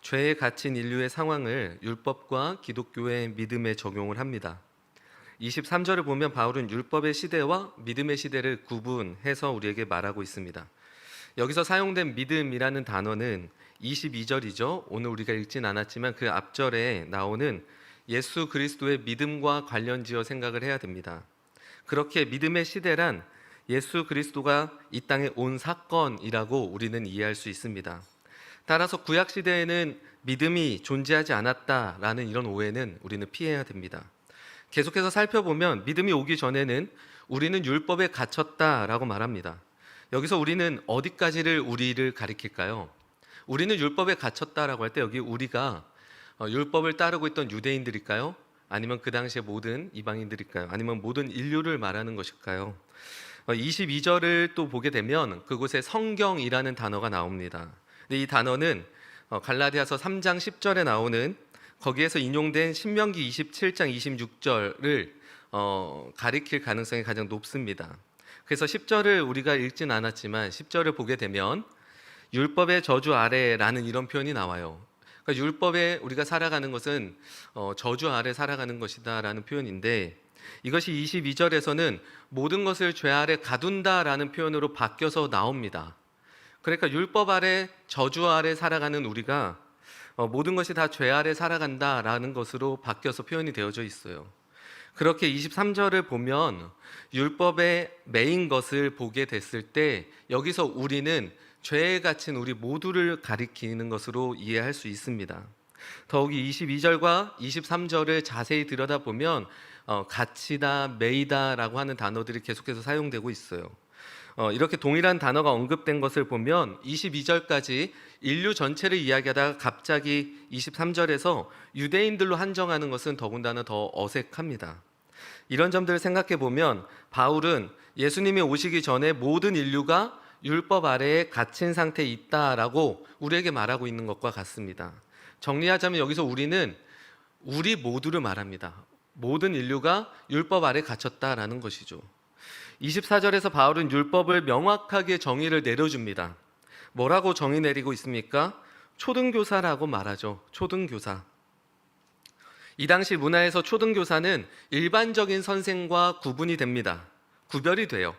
죄에 갇힌 인류의 상황을 율법과 기독교의 믿음에 적용을 합니다. 23절을 보면 바울은 율법의 시대와 믿음의 시대를 구분해서 우리에게 말하고 있습니다. 여기서 사용된 믿음이라는 단어는 22절이죠. 오늘 우리가 읽진 않았지만 그 앞절에 나오는 예수 그리스도의 믿음과 관련지어 생각을 해야 됩니다. 그렇게 믿음의 시대란 예수 그리스도가 이 땅에 온 사건이라고 우리는 이해할 수 있습니다. 따라서 구약 시대에는 믿음이 존재하지 않았다라는 이런 오해는 우리는 피해야 됩니다. 계속해서 살펴보면 믿음이 오기 전에는 우리는 율법에 갇혔다라고 말합니다. 여기서 우리는 어디까지를 우리를 가리킬까요? 우리는 율법에 갇혔다라고 할 때 여기 우리가 율법을 따르고 있던 유대인들일까요? 아니면 그 당시의 모든 이방인들일까요? 아니면 모든 인류를 말하는 것일까요? 22절을 또 보게 되면 그곳에 성경이라는 단어가 나옵니다. 근데 이 단어는 갈라디아서 3장 10절에 나오는 거기에서 인용된 신명기 27장 26절을 가리킬 가능성이 가장 높습니다. 그래서 10절을 우리가 읽진 않았지만 10절을 보게 되면 율법의 저주 아래라는 이런 표현이 나와요. 그러니까 율법에 우리가 살아가는 것은 저주 아래 살아가는 것이다라는 표현인데, 이것이 22절에서는 모든 것을 죄 아래 가둔다라는 표현으로 바뀌어서 나옵니다. 그러니까 율법 아래 저주 아래 살아가는 우리가 모든 것이 다 죄 아래 살아간다라는 것으로 바뀌어서 표현이 되어져 있어요. 그렇게 23절을 보면 율법의 메인 것을 보게 됐을 때 여기서 우리는 죄에 갇힌 우리 모두를 가리키는 것으로 이해할 수 있습니다. 더욱이 22절과 23절을 자세히 들여다보면 갇히다, 매이다라고 하는 단어들이 계속해서 사용되고 있어요. 이렇게 동일한 단어가 언급된 것을 보면 22절까지 인류 전체를 이야기하다가 갑자기 23절에서 유대인들로 한정하는 것은 더군다나 더 어색합니다. 이런 점들을 생각해 보면 바울은 예수님이 오시기 전에 모든 인류가 율법 아래에 갇힌 상태에 있다라고 우리에게 말하고 있는 것과 같습니다. 정리하자면 여기서 우리는 우리 모두를 말합니다. 모든 인류가 율법 아래에 갇혔다라는 것이죠. 24절에서 바울은 율법을 명확하게 정의를 내려줍니다. 뭐라고 정의 내리고 있습니까? 초등교사라고 말하죠. 초등교사. 이 당시 문화에서 초등교사는 일반적인 선생과 구분이 됩니다. 구별이 돼요.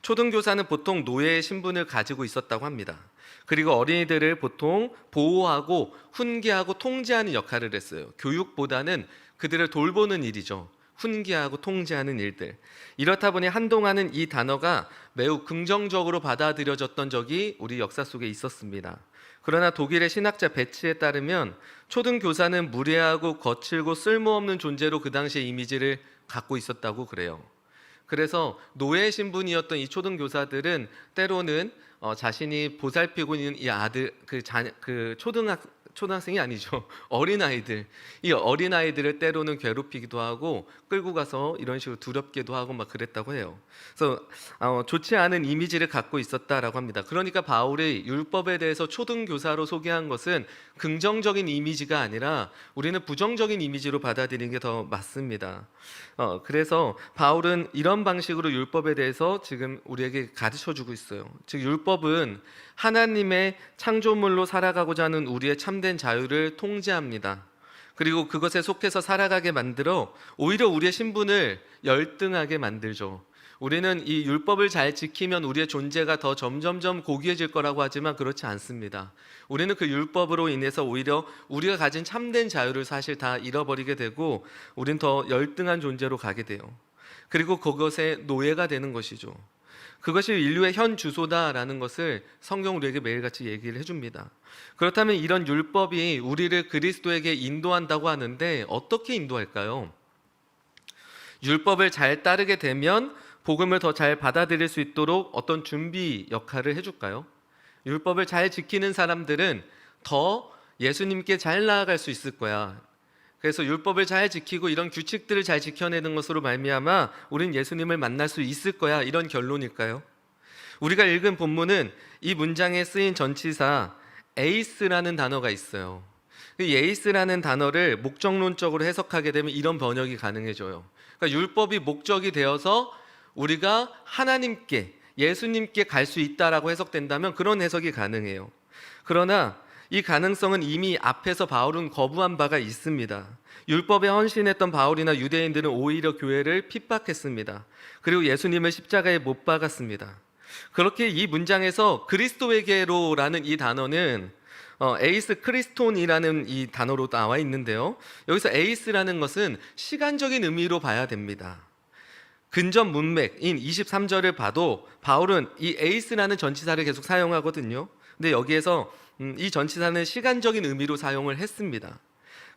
초등교사는 보통 노예의 신분을 가지고 있었다고 합니다. 그리고 어린이들을 보통 보호하고 훈계하고 통제하는 역할을 했어요. 교육보다는 그들을 돌보는 일이죠. 훈계하고 통제하는 일들. 이렇다 보니 한동안은 이 단어가 매우 긍정적으로 받아들여졌던 적이 우리 역사 속에 있었습니다. 그러나 독일의 신학자 베츠에 따르면 초등교사는 무례하고 거칠고 쓸모없는 존재로 그 당시의 이미지를 갖고 있었다고 그래요. 그래서 노예 신분이었던 이 초등교사들은 때로는 자신이 보살피고 있는 이 아들, 초등학생이 아니죠. 어린아이들. 이 어린아이들을 때로는 괴롭히기도 하고 끌고 가서 이런 식으로 두렵게도 하고 막 그랬다고 해요. 그래서 좋지 않은 이미지를 갖고 있었다라고 합니다. 그러니까 바울이 율법에 대해서 초등교사로 소개한 것은 긍정적인 이미지가 아니라 우리는 부정적인 이미지로 받아들이는 게 더 맞습니다. 그래서 바울은 이런 방식으로 율법에 대해서 지금 우리에게 가르쳐주고 있어요. 즉 율법은 하나님의 창조물로 살아가고자 하는 우리의 참된 자유를 통제합니다. 그리고 그것에 속해서 살아가게 만들어 오히려 우리의 신분을 열등하게 만들죠. 우리는 이 율법을 잘 지키면 우리의 존재가 더 점점점 고귀해질 거라고 하지만 그렇지 않습니다. 우리는 그 율법으로 인해서 오히려 우리가 가진 참된 자유를 사실 다 잃어버리게 되고 우린 더 열등한 존재로 가게 돼요. 그리고 그것의 노예가 되는 것이죠. 그것이 인류의 현 주소다라는 것을 성경 우리에게 매일같이 얘기를 해줍니다. 그렇다면 이런 율법이 우리를 그리스도에게 인도한다고 하는데 어떻게 인도할까요? 율법을 잘 따르게 되면 복음을 더 잘 받아들일 수 있도록 어떤 준비 역할을 해줄까요? 율법을 잘 지키는 사람들은 더 예수님께 잘 나아갈 수 있을 거야. 그래서 율법을 잘 지키고 이런 규칙들을 잘 지켜내는 것으로 말미암아 우린 예수님을 만날 수 있을 거야. 이런 결론일까요? 우리가 읽은 본문은 이 문장에 쓰인 전치사 에이스라는 단어가 있어요. 이 에이스라는 단어를 목적론적으로 해석하게 되면 이런 번역이 가능해져요. 그러니까 율법이 목적이 되어서 우리가 하나님께, 예수님께 갈 수 있다라고 해석된다면 그런 해석이 가능해요. 그러나 이 가능성은 이미 앞에서 바울은 거부한 바가 있습니다. 율법에 헌신했던 바울이나 유대인들은 오히려 교회를 핍박했습니다. 그리고 예수님을 십자가에 못 박았습니다. 그렇게 이 문장에서 그리스도에게로라는 이 단어는 에이스 크리스톤이라는 이 단어로 나와 있는데요. 여기서 에이스라는 것은 시간적인 의미로 봐야 됩니다. 근접 문맥인 23절을 봐도 바울은 이 에이스라는 전치사를 계속 사용하거든요. 근데 여기에서 이 전치사는 시간적인 의미로 사용을 했습니다.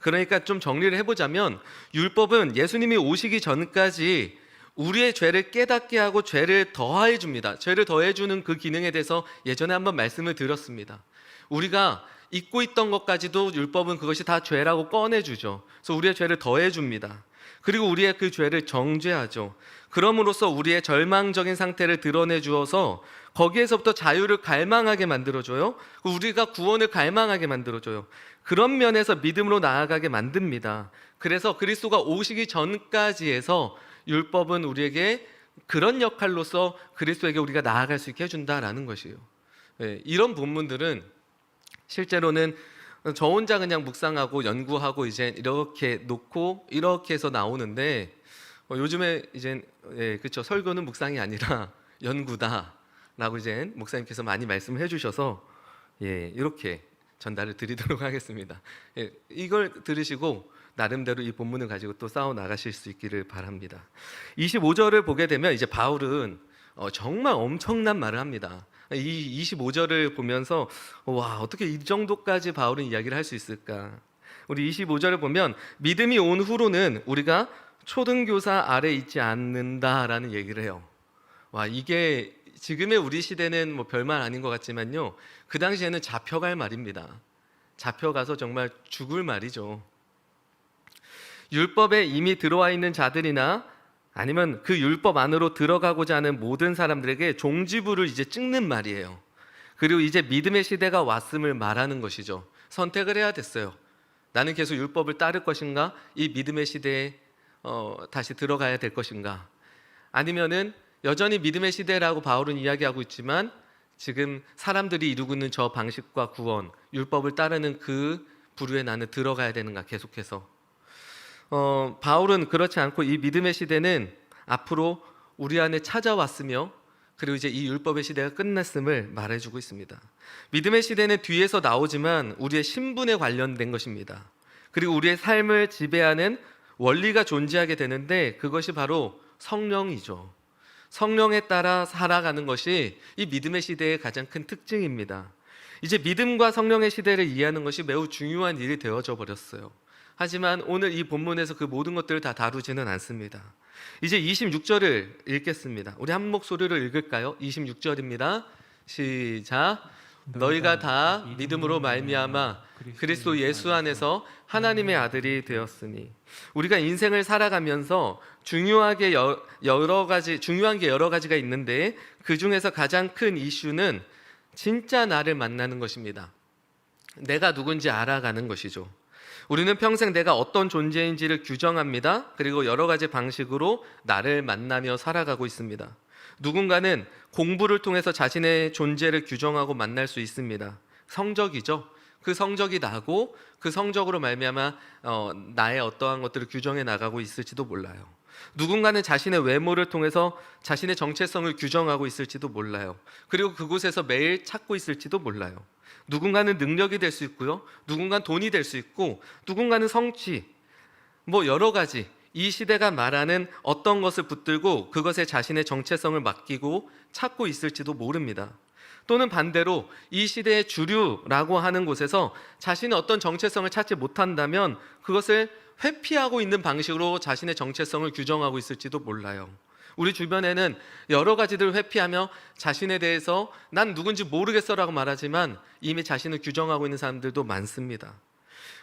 그러니까 좀 정리를 해보자면 율법은 예수님이 오시기 전까지 우리의 죄를 깨닫게 하고 죄를 더해 줍니다. 죄를 더해 주는 그 기능에 대해서 예전에 한번 말씀을 드렸습니다. 우리가 잊고 있던 것까지도 율법은 그것이 다 죄라고 꺼내주죠. 그래서 우리의 죄를 더해 줍니다. 그리고 우리의 그 죄를 정죄하죠. 그럼으로써 우리의 절망적인 상태를 드러내 주어서 거기에서부터 자유를 갈망하게 만들어줘요. 우리가 구원을 갈망하게 만들어줘요. 그런 면에서 믿음으로 나아가게 만듭니다. 그래서 그리스도가 오시기 전까지 해서 율법은 우리에게 그런 역할로서 그리스도에게 우리가 나아갈 수 있게 해준다라는 것이에요. 이런 부분들은 실제로는 저 혼자 그냥 묵상하고 연구하고 이제 이렇게 놓고 이렇게 해서 나오는데 요즘에 이제 그렇죠, 설교는 묵상이 아니라 연구다라고 이제 목사님께서 많이 말씀을 해주셔서 이렇게 전달을 드리도록 하겠습니다. 이걸 들으시고 나름대로 이 본문을 가지고 또 싸워 나가실 수 있기를 바랍니다. 25절을 보게 되면 이제 바울은 정말 엄청난 말을 합니다. 이 25절을 보면서 와, 어떻게 이 정도까지 바울은 이야기를 할 수 있을까? 우리 25절을 보면 믿음이 온 후로는 우리가 초등교사 아래 있지 않는다라는 얘기를 해요. 와, 이게 지금의 우리 시대는 뭐 별말 아닌 것 같지만요, 그 당시에는 잡혀갈 말입니다. 잡혀가서 정말 죽을 말이죠. 율법에 이미 들어와 있는 자들이나 아니면 그 율법 안으로 들어가고자 하는 모든 사람들에게 종지부를 이제 찍는 말이에요. 그리고 이제 믿음의 시대가 왔음을 말하는 것이죠. 선택을 해야 됐어요. 나는 계속 율법을 따를 것인가? 이 믿음의 시대에 다시 들어가야 될 것인가? 아니면은 여전히 믿음의 시대라고 바울은 이야기하고 있지만 지금 사람들이 이루고 있는 저 방식과 구원, 율법을 따르는 그 부류에 나는 들어가야 되는가? 계속해서 바울은 그렇지 않고 이 믿음의 시대는 앞으로 우리 안에 찾아왔으며 그리고 이제 이 율법의 시대가 끝났음을 말해주고 있습니다. 믿음의 시대는 뒤에서 나오지만 우리의 신분에 관련된 것입니다. 그리고 우리의 삶을 지배하는 원리가 존재하게 되는데 그것이 바로 성령이죠. 성령에 따라 살아가는 것이 이 믿음의 시대의 가장 큰 특징입니다. 이제 믿음과 성령의 시대를 이해하는 것이 매우 중요한 일이 되어져 버렸어요. 하지만 오늘 이 본문에서 그 모든 것들을 다 다루지는 않습니다. 이제 26절을 읽겠습니다. 우리 한 목소리로 읽을까요? 26절입니다. 시작. 너희가 다 믿음으로 말미암아 그리스도 예수 안에서 하나님의 아들이 되었으니. 우리가 인생을 살아가면서 중요한 게 여러 가지가 있는데 그 중에서 가장 큰 이슈는 진짜 나를 만나는 것입니다. 내가 누군지 알아가는 것이죠. 우리는 평생 내가 어떤 존재인지를 규정합니다. 그리고 여러 가지 방식으로 나를 만나며 살아가고 있습니다. 누군가는 공부를 통해서 자신의 존재를 규정하고 만날 수 있습니다. 성적이죠. 그 성적이 나고 그 성적으로 말미암아 나의 어떠한 것들을 규정해 나가고 있을지도 몰라요. 누군가는 자신의 외모를 통해서 자신의 정체성을 규정하고 있을지도 몰라요. 그리고 그곳에서 매일 찾고 있을지도 몰라요. 누군가는 능력이 될 수 있고요, 누군가는 돈이 될 수 있고, 누군가는 성취, 뭐 여러 가지 이 시대가 말하는 어떤 것을 붙들고 그것에 자신의 정체성을 맡기고 찾고 있을지도 모릅니다. 또는 반대로 이 시대의 주류라고 하는 곳에서 자신의 어떤 정체성을 찾지 못한다면 그것을 회피하고 있는 방식으로 자신의 정체성을 규정하고 있을지도 몰라요. 우리 주변에는 여러 가지들을 회피하며 자신에 대해서 난 누군지 모르겠어라고 말하지만 이미 자신을 규정하고 있는 사람들도 많습니다.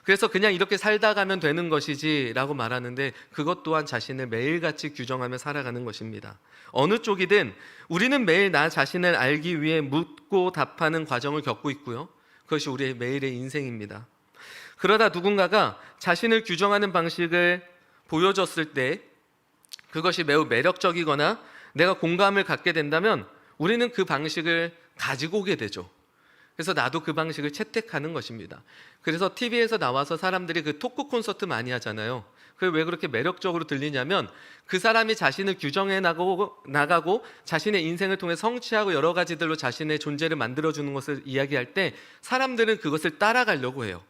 그래서 그냥 이렇게 살다 가면 되는 것이지라고 말하는데 그것 또한 자신을 매일같이 규정하며 살아가는 것입니다. 어느 쪽이든 우리는 매일 나 자신을 알기 위해 묻고 답하는 과정을 겪고 있고요, 그것이 우리의 매일의 인생입니다. 그러다 누군가가 자신을 규정하는 방식을 보여줬을 때 그것이 매우 매력적이거나 내가 공감을 갖게 된다면 우리는 그 방식을 가지고 오게 되죠. 그래서 나도 그 방식을 채택하는 것입니다. 그래서 TV에서 나와서 사람들이 그 토크 콘서트 많이 하잖아요. 그게 왜 그렇게 매력적으로 들리냐면 그 사람이 자신을 규정해 나가고 자신의 인생을 통해 성취하고 여러 가지들로 자신의 존재를 만들어주는 것을 이야기할 때 사람들은 그것을 따라가려고 해요.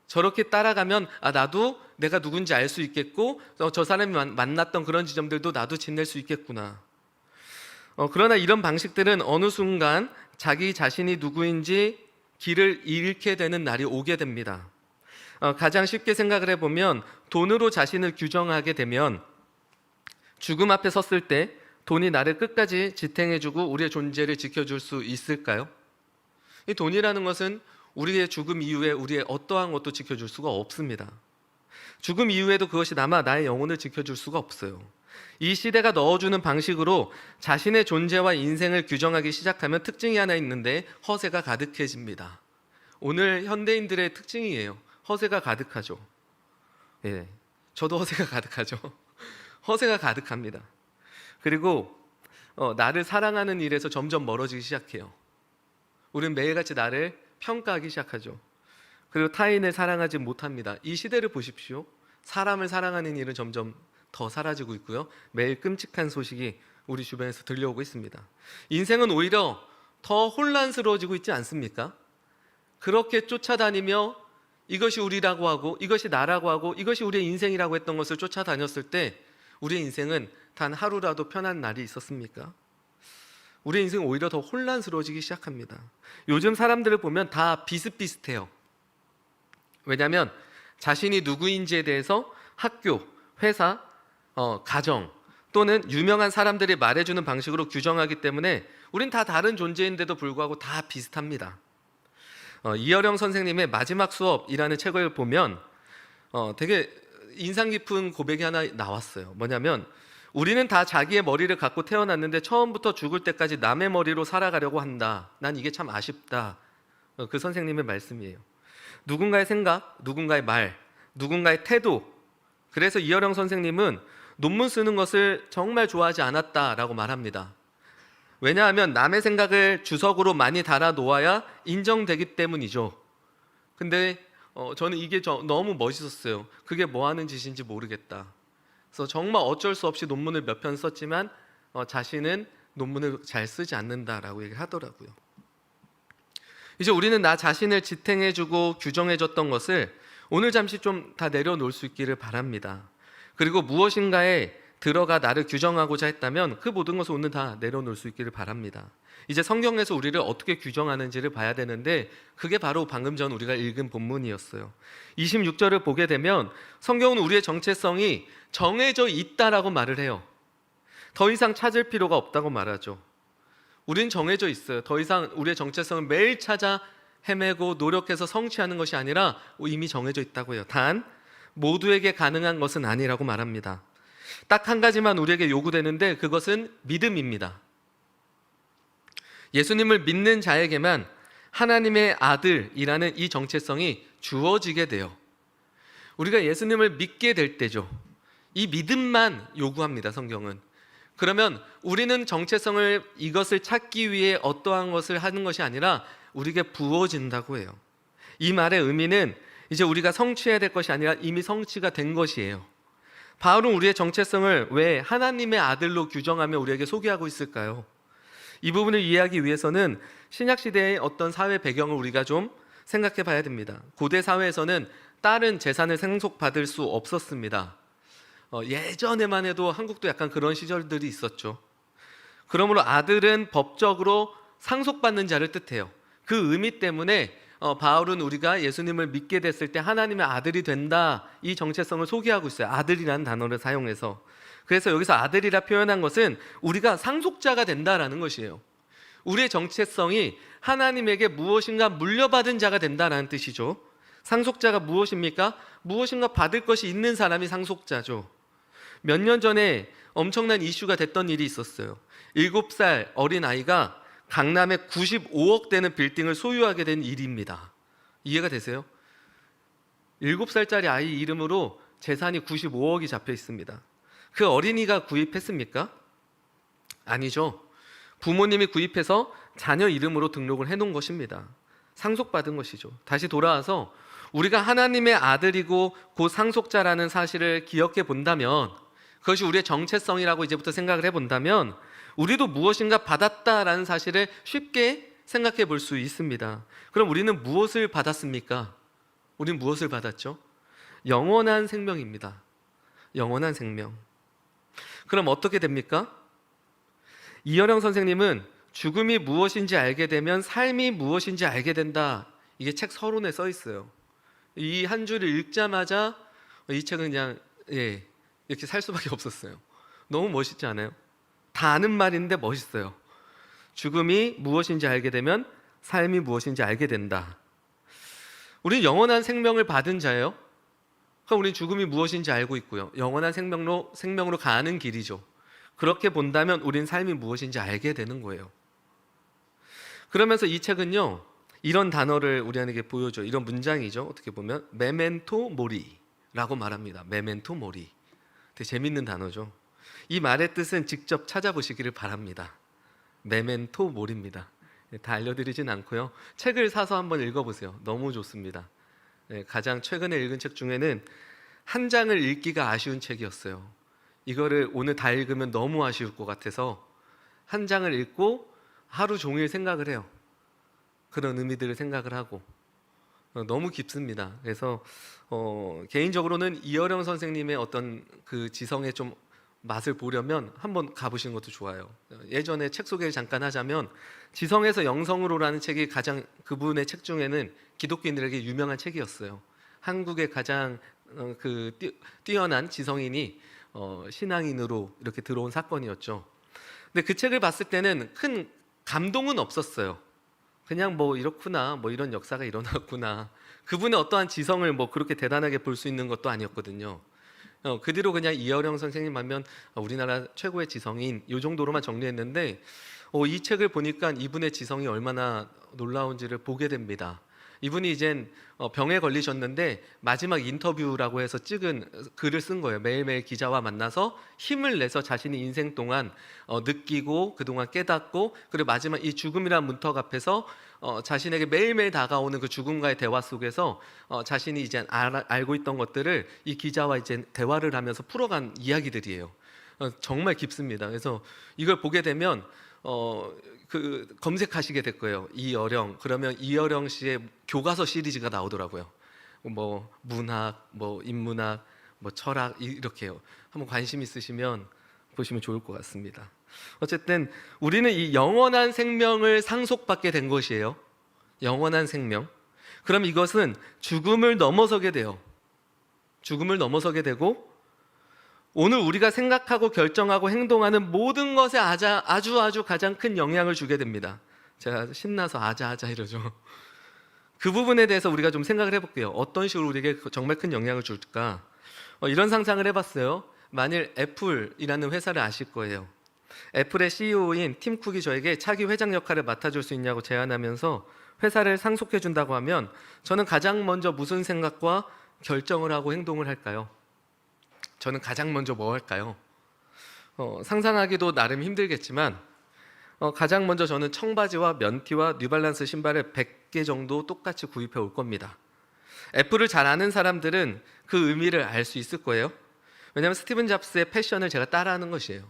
저렇게 따라가면 나도 내가 누군지 알 수 있겠고 저 사람이 만났던 그런 지점들도 나도 지낼 수 있겠구나. 그러나 이런 방식들은 어느 순간 자기 자신이 누구인지 길을 잃게 되는 날이 오게 됩니다. 가장 쉽게 생각을 해보면 돈으로 자신을 규정하게 되면 죽음 앞에 섰을 때 돈이 나를 끝까지 지탱해주고 우리의 존재를 지켜줄 수 있을까요? 이 돈이라는 것은 우리의 죽음 이후에 우리의 어떠한 것도 지켜줄 수가 없습니다. 죽음 이후에도 그것이 남아 나의 영혼을 지켜줄 수가 없어요. 이 시대가 넣어주는 방식으로 자신의 존재와 인생을 규정하기 시작하면 특징이 하나 있는데 허세가 가득해집니다. 오늘 현대인들의 특징이에요. 허세가 가득하죠. 예, 저도 허세가 가득하죠. 허세가 가득합니다. 그리고 나를 사랑하는 일에서 점점 멀어지기 시작해요. 우리는 매일같이 나를 평가하기 시작하죠. 그리고 타인을 사랑하지 못합니다. 이 시대를 보십시오. 사람을 사랑하는 일은 점점 더 사라지고 있고요. 매일 끔찍한 소식이 우리 주변에서 들려오고 있습니다. 인생은 오히려 더 혼란스러워지고 있지 않습니까? 그렇게 쫓아다니며 이것이 우리라고 하고 이것이 나라고 하고 이것이 우리의 인생이라고 했던 것을 쫓아다녔을 때 우리의 인생은 단 하루라도 편한 날이 있었습니까? 우리의 인생은 오히려 더 혼란스러워지기 시작합니다. 요즘 사람들을 보면 다 비슷비슷해요. 왜냐하면 자신이 누구인지에 대해서 학교, 회사, 가정 또는 유명한 사람들이 말해주는 방식으로 규정하기 때문에 우린 다 다른 존재인데도 불구하고 다 비슷합니다. 이어령 선생님의 마지막 수업이라는 책을 보면 되게 인상 깊은 고백이 하나 나왔어요. 뭐냐면 우리는 다 자기의 머리를 갖고 태어났는데 처음부터 죽을 때까지 남의 머리로 살아가려고 한다. 난 이게 참 아쉽다. 그 선생님의 말씀이에요. 누군가의 생각, 누군가의 말, 누군가의 태도. 그래서 이어령 선생님은 논문 쓰는 것을 정말 좋아하지 않았다라고 말합니다. 왜냐하면 남의 생각을 주석으로 많이 달아 놓아야 인정되기 때문이죠. 근데 저는 이게 너무 멋있었어요. 그게 뭐 하는 짓인지 모르겠다. 그래서 정말 어쩔 수 없이 논문을 몇 편 썼지만 자신은 논문을 잘 쓰지 않는다라고 얘기를 하더라고요. 이제 우리는 나 자신을 지탱해주고 규정해줬던 것을 오늘 잠시 좀 다 내려놓을 수 있기를 바랍니다. 그리고 무엇인가에 들어가 나를 규정하고자 했다면 그 모든 것을 오늘 다 내려놓을 수 있기를 바랍니다. 이제 성경에서 우리를 어떻게 규정하는지를 봐야 되는데 그게 바로 방금 전 우리가 읽은 본문이었어요. 26절을 보게 되면 성경은 우리의 정체성이 정해져 있다라고 말을 해요. 더 이상 찾을 필요가 없다고 말하죠. 우린 정해져 있어요. 더 이상 우리의 정체성을 매일 찾아 헤매고 노력해서 성취하는 것이 아니라 이미 정해져 있다고 해요. 단 모두에게 가능한 것은 아니라고 말합니다. 딱 한 가지만 우리에게 요구되는데 그것은 믿음입니다. 예수님을 믿는 자에게만 하나님의 아들이라는 이 정체성이 주어지게 돼요. 우리가 예수님을 믿게 될 때죠. 이 믿음만 요구합니다. 성경은. 그러면 우리는 정체성을 이것을 찾기 위해 어떠한 것을 하는 것이 아니라 우리에게 부어진다고 해요. 이 말의 의미는 이제 우리가 성취해야 될 것이 아니라 이미 성취가 된 것이에요. 바울은 우리의 정체성을 왜 하나님의 아들로 규정하며 우리에게 소개하고 있을까요? 이 부분을 이해하기 위해서는 신약시대의 어떤 사회 배경을 우리가 좀 생각해 봐야 됩니다. 고대 사회에서는 딸은 재산을 상속받을 수 없었습니다. 예전에만 해도 한국도 약간 그런 시절들이 있었죠. 그러므로 아들은 법적으로 상속받는 자를 뜻해요. 그 의미 때문에 바울은 우리가 예수님을 믿게 됐을 때 하나님의 아들이 된다, 이 정체성을 소개하고 있어요. 아들이라는 단어를 사용해서. 그래서 여기서 아들이라 표현한 것은 우리가 상속자가 된다라는 것이에요. 우리의 정체성이 하나님에게 무엇인가 물려받은 자가 된다라는 뜻이죠. 상속자가 무엇입니까? 무엇인가 받을 것이 있는 사람이 상속자죠. 몇 년 전에 엄청난 이슈가 됐던 일이 있었어요. 7살 어린 아이가 강남에 95억 되는 빌딩을 소유하게 된 일입니다. 이해가 되세요? 7살짜리 아이 이름으로 재산이 95억이 잡혀 있습니다. 그 어린이가 구입했습니까? 아니죠. 부모님이 구입해서 자녀 이름으로 등록을 해놓은 것입니다. 상속받은 것이죠. 다시 돌아와서 우리가 하나님의 아들이고 곧 상속자라는 사실을 기억해 본다면, 그것이 우리의 정체성이라고 이제부터 생각을 해본다면 우리도 무엇인가 받았다라는 사실을 쉽게 생각해 볼 수 있습니다. 그럼 우리는 무엇을 받았습니까? 우리는 무엇을 받았죠? 영원한 생명입니다. 영원한 생명. 그럼 어떻게 됩니까? 이어령 선생님은 죽음이 무엇인지 알게 되면 삶이 무엇인지 알게 된다. 이게 책 서론에 써 있어요. 이 한 줄을 읽자마자 이 책은 그냥 이렇게 살 수밖에 없었어요. 너무 멋있지 않아요? 다 아는 말인데 멋있어요. 죽음이 무엇인지 알게 되면 삶이 무엇인지 알게 된다. 우리는 영원한 생명을 받은 자예요. 그럼 우리는 죽음이 무엇인지 알고 있고요. 영원한 생명으로 가는 길이죠. 그렇게 본다면 우리는 삶이 무엇인지 알게 되는 거예요. 그러면서 이 책은요, 이런 단어를 우리에게 보여줘요. 이런 문장이죠. 어떻게 보면 메멘토 모리라고 말합니다. 메멘토 모리. 되게 재밌는 단어죠. 이 말의 뜻은 직접 찾아보시기를 바랍니다. 메멘토 모리입니다. 다 알려드리진 않고요. 책을 사서 한번 읽어보세요. 너무 좋습니다. 가장 최근에 읽은 책 중에는 한 장을 읽기가 아쉬운 책이었어요. 이거를 오늘 다 읽으면 너무 아쉬울 것 같아서 한 장을 읽고 하루 종일 생각을 해요. 그런 의미들을 생각을 하고 너무 깊습니다. 그래서 개인적으로는 이어령 선생님의 어떤 그 지성의 좀 맛을 보려면 한번 가보시는 것도 좋아요. 예전에 책 소개를 잠깐 하자면 지성에서 영성으로라는 책이 가장 그분의 책 중에는 기독교인들에게 유명한 책이었어요. 한국의 가장 뛰어난 지성인이 신앙인으로 이렇게 들어온 사건이었죠. 근데 그 책을 봤을 때는 큰 감동은 없었어요. 그냥 뭐 이렇구나, 뭐 이런 역사가 일어났구나. 그분의 어떠한 지성을 뭐 그렇게 대단하게 볼 수 있는 것도 아니었거든요. 그 뒤로 그냥 이어령 선생님 하면 우리나라 최고의 지성인 이 정도로만 정리했는데 이 책을 보니까 이분의 지성이 얼마나 놀라운지를 보게 됩니다. 이분이 이젠 병에 걸리셨는데 마지막 인터뷰라고 해서 찍은 글을 쓴 거예요. 매일매일 기자와 만나서 힘을 내서 자신이 인생 동안 느끼고 그동안 깨닫고 그리고 마지막 이 죽음이라는 문턱 앞에서 자신에게 매일매일 다가오는 그 죽음과의 대화 속에서 자신이 이제 알고 있던 것들을 이 기자와 이제 대화를 하면서 풀어간 이야기들이에요. 정말 깊습니다. 그래서 이걸 보게 되면 검색하시게 될 거예요. 이어령. 그러면 이어령 씨의 교과서 시리즈가 나오더라고요. 뭐 문학, 뭐 인문학, 뭐 철학 이렇게요. 한번 관심 있으시면 보시면 좋을 것 같습니다. 어쨌든 우리는 이 영원한 생명을 상속받게 된 것이에요. 영원한 생명. 그럼 이것은 죽음을 넘어서게 돼요. 죽음을 넘어서게 되고 오늘 우리가 생각하고 결정하고 행동하는 모든 것에 아주 가장 큰 영향을 주게 됩니다. 제가 신나서 아자 이러죠. 그 부분에 대해서 우리가 좀 생각을 해볼게요. 어떤 식으로 우리에게 정말 큰 영향을 줄까? 이런 상상을 해봤어요. 만일 애플이라는 회사를 아실 거예요. 애플의 CEO인 팀 쿡이 저에게 차기 회장 역할을 맡아줄 수 있냐고 제안하면서 회사를 상속해준다고 하면 저는 가장 먼저 무슨 생각과 결정을 하고 행동을 할까요? 저는 가장 먼저 뭐 할까요? 상상하기도 나름 힘들겠지만 가장 먼저 저는 청바지와 면티와 뉴발란스 신발을 100개 정도 똑같이 구입해 올 겁니다. 애플을 잘 아는 사람들은 그 의미를 알 수 있을 거예요. 왜냐하면 스티븐 잡스의 패션을 제가 따라하는 것이에요.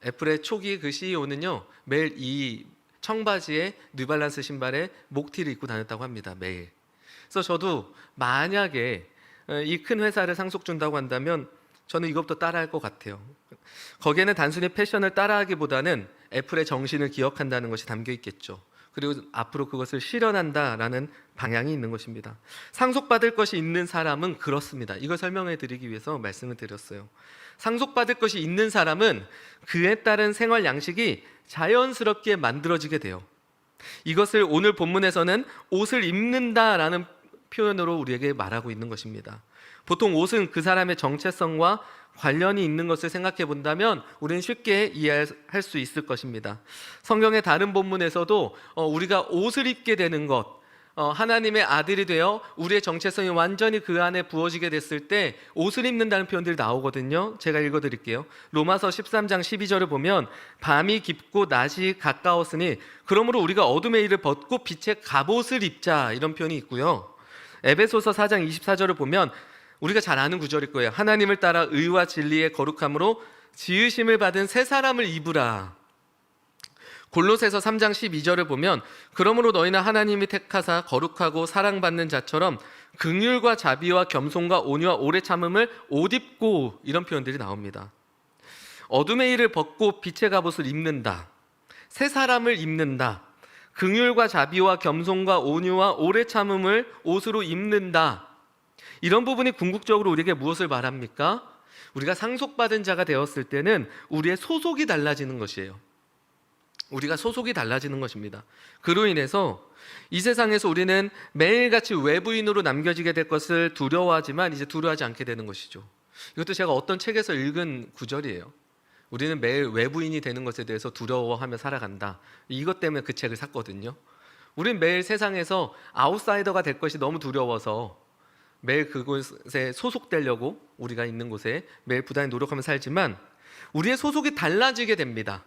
애플의 초기 그 CEO는요 매일 이 청바지에 뉴발란스 신발에 목티를 입고 다녔다고 합니다. 매일. 그래서 저도 만약에 이 큰 회사를 상속 준다고 한다면 저는 이것부터 따라할 것 같아요. 거기에는 단순히 패션을 따라하기보다는 애플의 정신을 기억한다는 것이 담겨 있겠죠. 그리고 앞으로 그것을 실현한다라는 방향이 있는 것입니다. 상속받을 것이 있는 사람은 그렇습니다. 이걸 설명해 드리기 위해서 말씀을 드렸어요. 상속받을 것이 있는 사람은 그에 따른 생활 양식이 자연스럽게 만들어지게 돼요. 이것을 오늘 본문에서는 옷을 입는다라는 표현으로 우리에게 말하고 있는 것입니다. 보통 옷은 그 사람의 정체성과 관련이 있는 것을 생각해 본다면 우리는 쉽게 이해할 수 있을 것입니다. 성경의 다른 본문에서도 우리가 옷을 입게 되는 것, 하나님의 아들이 되어 우리의 정체성이 완전히 그 안에 부어지게 됐을 때 옷을 입는다는 표현들이 나오거든요. 제가 읽어드릴게요. 로마서 13장 12절을 보면 밤이 깊고 낮이 가까웠으니 그러므로 우리가 어둠의 일을 벗고 빛의 갑옷을 입자, 이런 표현이 있고요. 에베소서 4장 24절을 보면 우리가 잘 아는 구절일 거예요. 하나님을 따라 의와 진리의 거룩함으로 지으심을 받은 새 사람을 입으라. 골로새서 3장 12절을 보면 그러므로 너희는 하나님이 택하사 거룩하고 사랑받는 자처럼 긍휼과 자비와 겸손과 온유와 오래 참음을 옷 입고, 이런 표현들이 나옵니다. 어둠의 일을 벗고 빛의 갑옷을 입는다, 새 사람을 입는다, 긍휼과 자비와 겸손과 온유와 오래 참음을 옷으로 입는다. 이런 부분이 궁극적으로 우리에게 무엇을 말합니까? 우리가 상속받은 자가 되었을 때는 우리의 소속이 달라지는 것이에요. 우리가 소속이 달라지는 것입니다. 그로 인해서 이 세상에서 우리는 매일같이 외부인으로 남겨지게 될 것을 두려워하지만 이제 두려워하지 않게 되는 것이죠. 이것도 제가 어떤 책에서 읽은 구절이에요. 우리는 매일 외부인이 되는 것에 대해서 두려워하며 살아간다. 이것 때문에 그 책을 샀거든요. 우리는 매일 세상에서 아웃사이더가 될 것이 너무 두려워서 매일 그곳에 소속되려고 우리가 있는 곳에 매일 부단히 노력하며 살지만 우리의 소속이 달라지게 됩니다.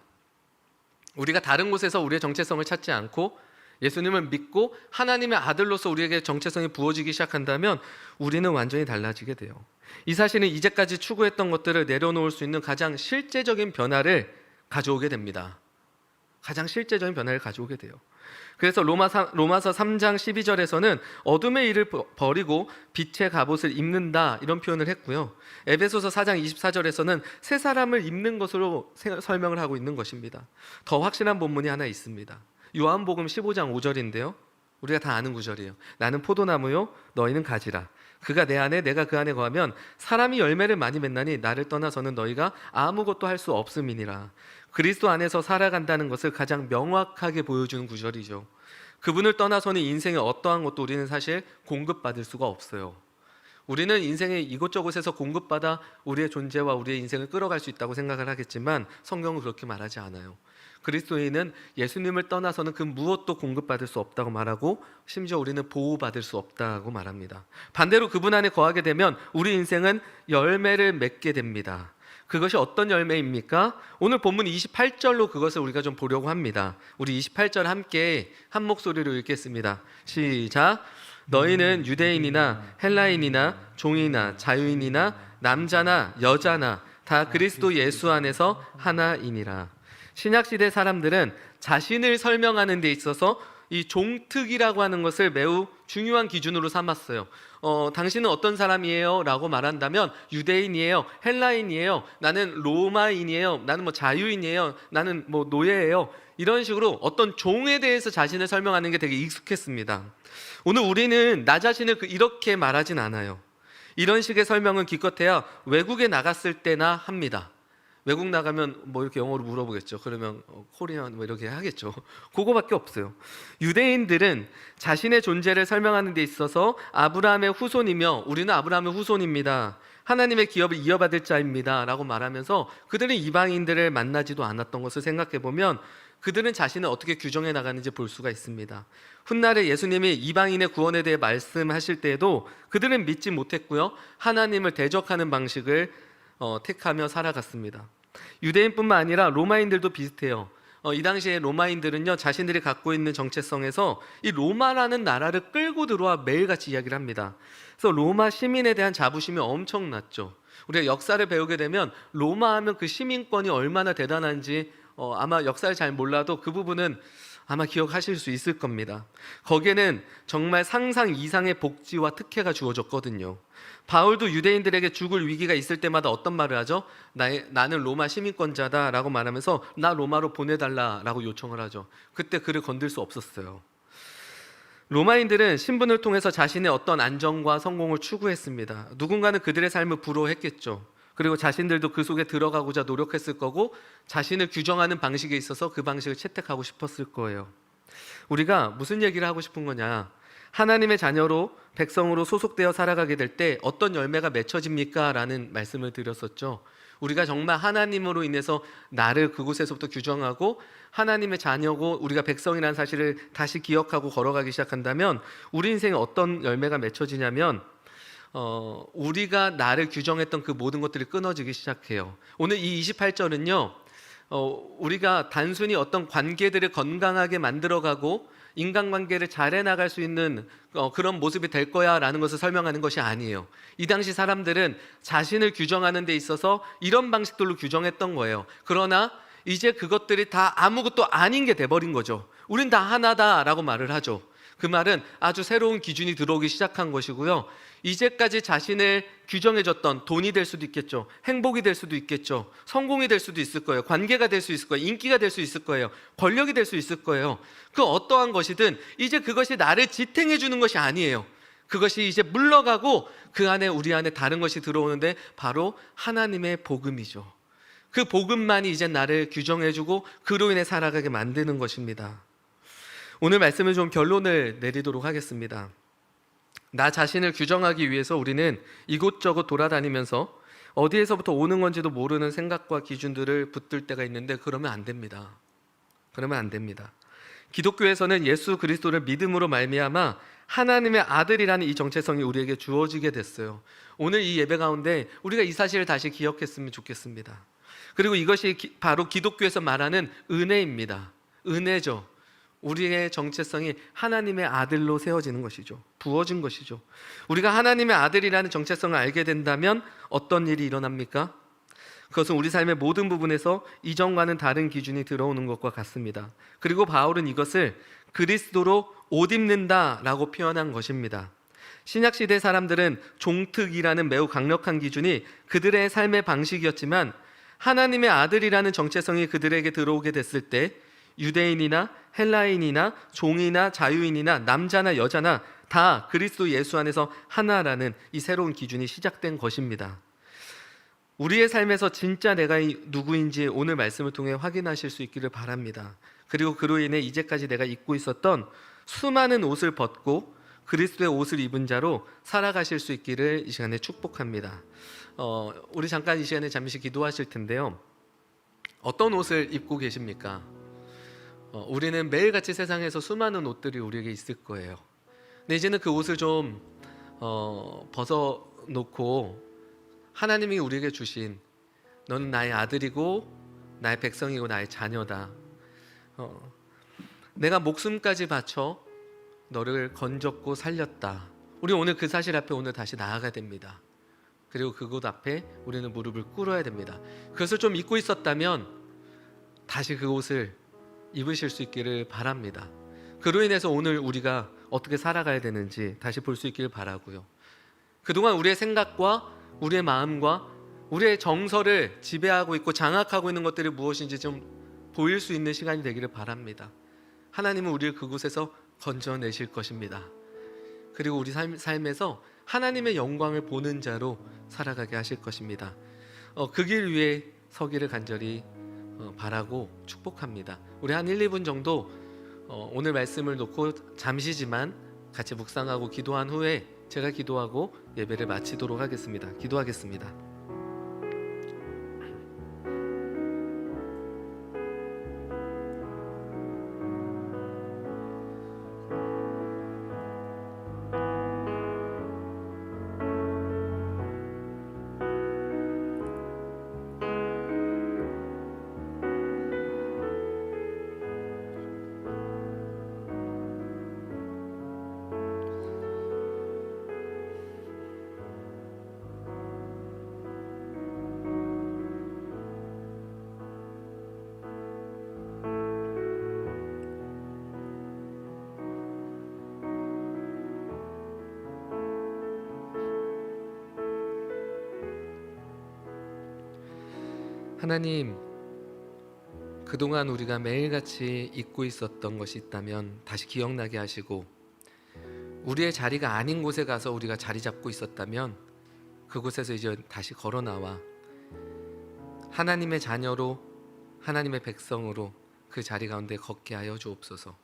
우리가 다른 곳에서 우리의 정체성을 찾지 않고 예수님을 믿고 하나님의 아들로서 우리에게 정체성이 부어지기 시작한다면 우리는 완전히 달라지게 돼요. 이 사실은 이제까지 추구했던 것들을 내려놓을 수 있는 가장 실제적인 변화를 가져오게 됩니다. 가장 실제적인 변화를 가져오게 돼요. 그래서 로마서 3장 12절에서는 어둠의 일을 버리고 빛의 갑옷을 입는다, 이런 표현을 했고요. 에베소서 4장 24절에서는 새 사람을 입는 것으로 설명을 하고 있는 것입니다. 더 확실한 본문이 하나 있습니다. 요한복음 15장 5절인데요. 우리가 다 아는 구절이에요. 나는 포도나무요 너희는 가지라. 그가 내 안에 내가 그 안에 거하면 사람이 열매를 많이 맺나니 나를 떠나서는 너희가 아무것도 할 수 없음이니라. 그리스도 안에서 살아간다는 것을 가장 명확하게 보여주는 구절이죠. 그분을 떠나서는 인생의 어떠한 것도 우리는 사실 공급받을 수가 없어요. 우리는 인생의 이곳저곳에서 공급받아 우리의 존재와 우리의 인생을 끌어갈 수 있다고 생각을 하겠지만 성경은 그렇게 말하지 않아요. 그리스도인은 예수님을 떠나서는 그 무엇도 공급받을 수 없다고 말하고 심지어 우리는 보호받을 수 없다고 말합니다. 반대로 그분 안에 거하게 되면 우리 인생은 열매를 맺게 됩니다. 그것이 어떤 열매입니까? 오늘 본문 28절로 그것을 우리가 좀 보려고 합니다. 우리 28절 함께 한 목소리로 읽겠습니다. 시작. 너희는 유대인이나 헬라인이나 종이나 자유인이나 남자나 여자나 다 그리스도 예수 안에서 하나이니라. 신약시대 사람들은 자신을 설명하는 데 있어서 이 종특이라고 하는 것을 매우 중요한 기준으로 삼았어요. 당신은 어떤 사람이에요? 라고 말한다면 유대인이에요, 헬라인이에요, 나는 로마인이에요, 나는 뭐 자유인이에요, 나는 뭐 노예예요, 이런 식으로 어떤 종에 대해서 자신을 설명하는 게 되게 익숙했습니다. 오늘 우리는 나 자신을 이렇게 말하진 않아요. 이런 식의 설명은 기껏해야 외국에 나갔을 때나 합니다. 외국 나가면 뭐 이렇게 영어로 물어보겠죠. 그러면 코리안 뭐 이렇게 하겠죠. 그거밖에 없어요. 유대인들은 자신의 존재를 설명하는 데 있어서 아브라함의 후손이며 우리는 아브라함의 후손입니다, 하나님의 기업을 이어받을 자입니다 라고 말하면서 그들은 이방인들을 만나지도 않았던 것을 생각해 보면 그들은 자신을 어떻게 규정해 나가는지 볼 수가 있습니다. 훗날에 예수님이 이방인의 구원에 대해 말씀하실 때에도 그들은 믿지 못했고요, 하나님을 대적하는 방식을 택하며 살아갔습니다. 유대인뿐만 아니라 로마인들도 비슷해요. 이 당시에 로마인들은요, 자신들이 갖고 있는 정체성에서 이 로마라는 나라를 끌고 들어와 매일같이 이야기를 합니다. 그래서 로마 시민에 대한 자부심이 엄청났죠. 우리가 역사를 배우게 되면 로마 하면 그 시민권이 얼마나 대단한지 아마 역사를 잘 몰라도 그 부분은 아마 기억하실 수 있을 겁니다. 거기에는 정말 상상 이상의 복지와 특혜가 주어졌거든요. 바울도 유대인들에게 죽을 위기가 있을 때마다 어떤 말을 하죠? 나는 로마 시민권자다 라고 말하면서 나 로마로 보내달라 라고 요청을 하죠. 그때 그를 건들 수 없었어요. 로마인들은 신분을 통해서 자신의 어떤 안정과 성공을 추구했습니다. 누군가는 그들의 삶을 부러워했겠죠. 그리고 자신들도 그 속에 들어가고자 노력했을 거고 자신을 규정하는 방식에 있어서 그 방식을 채택하고 싶었을 거예요. 우리가 무슨 얘기를 하고 싶은 거냐? 하나님의 자녀로 백성으로 소속되어 살아가게 될 때 어떤 열매가 맺혀집니까? 라는 말씀을 드렸었죠. 우리가 정말 하나님으로 인해서 나를 그곳에서부터 규정하고 하나님의 자녀고 우리가 백성이라는 사실을 다시 기억하고 걸어가기 시작한다면 우리 인생에 어떤 열매가 맺혀지냐면 우리가 나를 규정했던 그 모든 것들이 끊어지기 시작해요. 오늘 이 28절은요, 우리가 단순히 어떤 관계들을 건강하게 만들어가고 인간관계를 잘해 나갈 수 있는 그런 모습이 될 거야 라는 것을 설명하는 것이 아니에요. 이 당시 사람들은 자신을 규정하는 데 있어서 이런 방식들로 규정했던 거예요. 그러나 이제 그것들이 다 아무것도 아닌 게 돼버린 거죠. 우린 다 하나다라고 말을 하죠. 그 말은 아주 새로운 기준이 들어오기 시작한 것이고요. 이제까지 자신을 규정해줬던 돈이 될 수도 있겠죠. 행복이 될 수도 있겠죠. 성공이 될 수도 있을 거예요. 관계가 될 수 있을 거예요. 인기가 될 수 있을 거예요. 권력이 될 수 있을 거예요. 그 어떠한 것이든 이제 그것이 나를 지탱해 주는 것이 아니에요. 그것이 이제 물러가고 그 안에 우리 안에 다른 것이 들어오는데 바로 하나님의 복음이죠. 그 복음만이 이제 나를 규정해주고 그로 인해 살아가게 만드는 것입니다. 오늘 말씀을 좀 결론을 내리도록 하겠습니다. 나 자신을 규정하기 위해서 우리는 이곳저곳 돌아다니면서 어디에서부터 오는 건지도 모르는 생각과 기준들을 붙들 때가 있는데 그러면 안 됩니다. 그러면 안 됩니다. 기독교에서는 예수 그리스도를 믿음으로 말미암아 하나님의 아들이라는 이 정체성이 우리에게 주어지게 됐어요. 오늘 이 예배 가운데 우리가 이 사실을 다시 기억했으면 좋겠습니다. 그리고 이것이 바로 기독교에서 말하는 은혜입니다. 은혜죠. 우리의 정체성이 하나님의 아들로 세워지는 것이죠. 부어진 것이죠. 우리가 하나님의 아들이라는 정체성을 알게 된다면 어떤 일이 일어납니까? 그것은 우리 삶의 모든 부분에서 이전과는 다른 기준이 들어오는 것과 같습니다. 그리고 바울은 이것을 그리스도로 옷 입는다라고 표현한 것입니다. 신약시대 사람들은 종특이라는 매우 강력한 기준이 그들의 삶의 방식이었지만 하나님의 아들이라는 정체성이 그들에게 들어오게 됐을 때 유대인이나 헬라인이나 종이나 자유인이나 남자나 여자나 다 그리스도 예수 안에서 하나라는 이 새로운 기준이 시작된 것입니다. 우리의 삶에서 진짜 내가 누구인지 오늘 말씀을 통해 확인하실 수 있기를 바랍니다. 그리고 그로 인해 이제까지 내가 입고 있었던 수많은 옷을 벗고 그리스도의 옷을 입은 자로 살아가실 수 있기를 이 시간에 축복합니다. 우리 잠깐 이 시간에 잠시 기도하실 텐데요. 어떤 옷을 입고 계십니까? 우리는 매일같이 세상에서 수많은 옷들이 우리에게 있을 거예요. 근데 이제는 그 옷을 좀 벗어놓고 하나님이 우리에게 주신 너는 나의 아들이고 나의 백성이고 나의 자녀다. 내가 목숨까지 바쳐 너를 건졌고 살렸다. 우리 오늘 그 사실 앞에 오늘 다시 나아가야 됩니다. 그리고 그곳 앞에 우리는 무릎을 꿇어야 됩니다. 그것을 좀 잊고 있었다면 다시 그 옷을 입으실 수 있기를 바랍니다. 그로 인해서 오늘 우리가 어떻게 살아가야 되는지 다시 볼 수 있기를 바라고요. 그동안 우리의 생각과 우리의 마음과 우리의 정서를 지배하고 있고 장악하고 있는 것들이 무엇인지 좀 보일 수 있는 시간이 되기를 바랍니다. 하나님은 우리를 그곳에서 건져내실 것입니다. 그리고 우리 삶에서 하나님의 영광을 보는 자로 살아가게 하실 것입니다. 그 길 위에 서기를 간절히 바라고 축복합니다. 우리 한 1, 2분 정도 오늘 말씀을 놓고 잠시지만 같이 묵상하고 기도한 후에 제가 기도하고 예배를 마치도록 하겠습니다. 기도하겠습니다. 하나님, 그동안 우리가 매일같이 잊고 있었던 것이 있다면 다시 기억나게 하시고, 우리의 자리가 아닌 곳에 가서 우리가 자리 잡고 있었다면 그곳에서 이제 다시 걸어 나와 하나님의 자녀로, 하나님의 백성으로 그 자리 가운데 걷게 하여 주옵소서.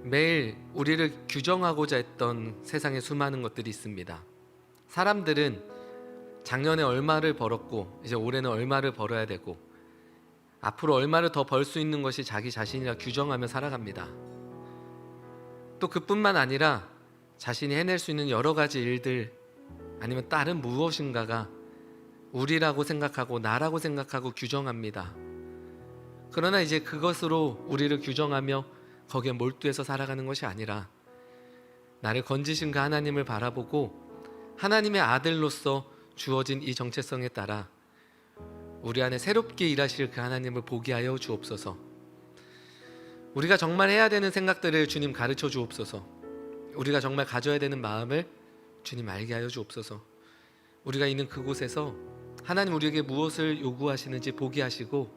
매일 우리를 규정하고자 했던 세상에 수많은 것들이 있습니다. 사람들은 작년에 얼마를 벌었고 이제 올해는 얼마를 벌어야 되고 앞으로 얼마를 더 벌 수 있는 것이 자기 자신이라 규정하며 살아갑니다. 또 그뿐만 아니라 자신이 해낼 수 있는 여러 가지 일들 아니면 다른 무엇인가가 우리라고 생각하고 나라고 생각하고 규정합니다. 그러나 이제 그것으로 우리를 규정하며 거기에 몰두해서 살아가는 것이 아니라 나를 건지신 그 하나님을 바라보고 하나님의 아들로서 주어진 이 정체성에 따라 우리 안에 새롭게 일하실 그 하나님을 보게 하여 주옵소서. 우리가 정말 해야 되는 생각들을 주님 가르쳐 주옵소서. 우리가 정말 가져야 되는 마음을 주님 알게 하여 주옵소서. 우리가 있는 그곳에서 하나님 우리에게 무엇을 요구하시는지 보게 하시고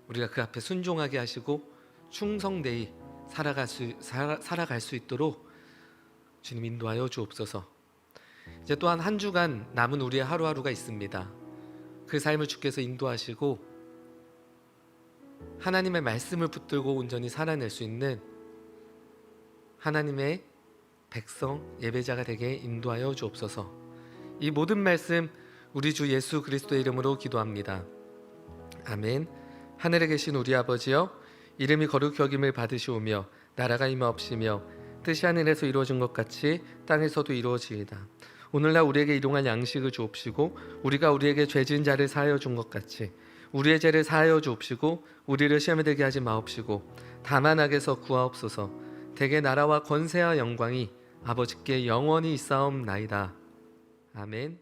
우리가 그 앞에 순종하게 하시고 충성되이 살아갈 수 있도록 주님 인도하여 주옵소서. 이제 또한 한 주간 남은 우리의 하루하루가 있습니다. 그 삶을 주께서 인도하시고 하나님의 말씀을 붙들고 온전히 살아낼 수 있는 하나님의 백성 예배자가 되게 인도하여 주옵소서. 이 모든 말씀 우리 주 예수 그리스도의 이름으로 기도합니다. 아멘. 하늘에 계신 우리 아버지여, 이름이 거룩히 여김을 받으시오며 나라가 임하옵시며 뜻이 하늘에서 이루어진 것 같이 땅에서도 이루어지이다. 오늘날 우리에게 일용할 양식을 주옵시고 우리가 우리에게 죄 지은 자를 사하여 준 것 같이 우리의 죄를 사하여 주옵시고 우리를 시험에 들게 하지 마옵시고 다만 악에서 구하옵소서. 대개 나라와 권세와 영광이 아버지께 영원히 있사옵나이다. 아멘.